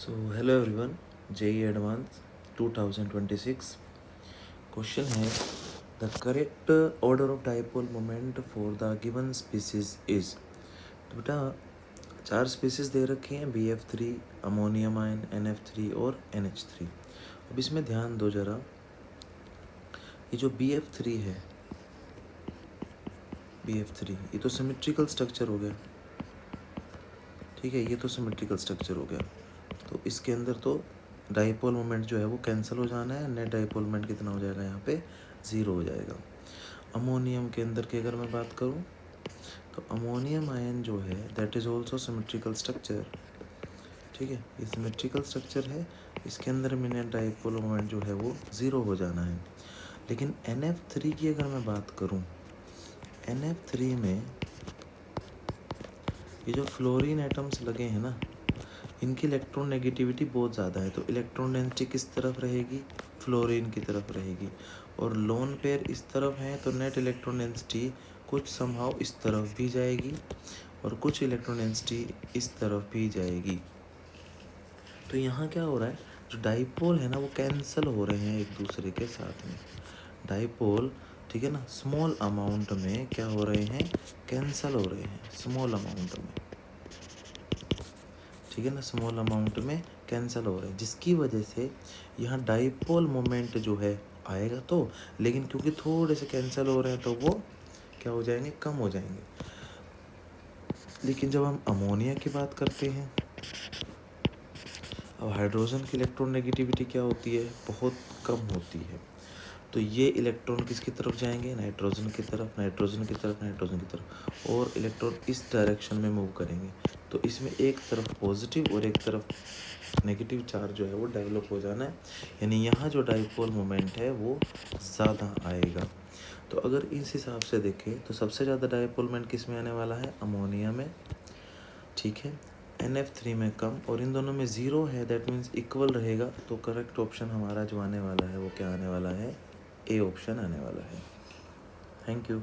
So hello everyone, JEE Advanced 2026 question है the correct order of dipole moment for the given species is। तो बेटा 4 species दे रखी हैं BF3, ammonium ion, NF3 और NH3। अब इसमें ध्यान दो जरा, ये जो BF3 है, BF3 ये तो सिमेट्रिकल स्ट्रक्चर हो गया, ठीक है, ये तो सिमेट्रिकल स्ट्रक्चर हो गया। तो इसके अंदर तो डाइपोल मोमेंट जो है वो कैंसिल हो जाना है, नेट डाइपोल मोमेंट कितना हो जाएगा, यहाँ पे 0 हो जाएगा। अमोनियम के अंदर की अगर मैं बात करूँ तो अमोनियम आयन जो है that is also symmetrical structure, ठीक है, ये सिमेट्रिकल स्ट्रक्चर है, इसके अंदर में नेट डाइपोल मोमेंट जो है वो 0 हो जाना है। लेकिन NF3 की अगर मैं बात करूँ, NF3 में ये जो फ्लोरीन एटम्स लगे हैं ना, इनकी इलेक्ट्रॉन नेगेटिविटी बहुत ज़्यादा है, तो इलेक्ट्रॉन डेंसिटी किस तरफ रहेगी, फ्लोरीन की तरफ रहेगी। और लोन पेयर इस तरफ है तो नेट इलेक्ट्रॉन डेंसिटी कुछ समहाउ इस तरफ भी जाएगी और कुछ इलेक्ट्रॉन डेंसिटी इस तरफ भी जाएगी। तो यहाँ क्या हो रहा है, जो डाइपोल है ना वो कैंसल हो रहे हैं एक दूसरे के साथ में। डाइपोल, ठीक है ना, स्मॉल अमाउंट में क्या हो रहे हैं, कैंसल हो रहे हैं स्मॉल अमाउंट में, ठीक है ना, स्मॉल अमाउंट में कैंसिल हो रहे हैं, जिसकी वजह से यहाँ डाइपोल मोमेंट जो है आएगा तो, लेकिन क्योंकि थोड़े से कैंसिल हो रहे हैं तो वो क्या हो जाएंगे, कम हो जाएंगे। लेकिन जब हम अमोनिया की बात करते हैं, अब हाइड्रोजन की इलेक्ट्रॉन नेगेटिविटी क्या होती है, बहुत कम होती है, तो ये इलेक्ट्रॉन किसकी तरफ जाएंगे, नाइट्रोजन की तरफ, नाइट्रोजन की तरफ, नाइट्रोजन की तरफ, और इलेक्ट्रॉन इस डायरेक्शन में मूव करेंगे। तो इसमें एक तरफ पॉजिटिव और एक तरफ नेगेटिव चार्ज जो है वो डेवलप हो जाना है, यानी यहाँ जो डाइपोल मोमेंट है वो ज़्यादा आएगा। तो अगर इस हिसाब से देखें तो सबसे ज़्यादा डाइपोल मोमेंट किस में आने वाला है, अमोनिया में, ठीक है, NF3 में कम, और इन दोनों में 0 है, दैट मीन्स इक्वल रहेगा। तो करेक्ट ऑप्शन हमारा जो आने वाला है वो क्या आने वाला है, ए ऑप्शन आने वाला है। Thank you.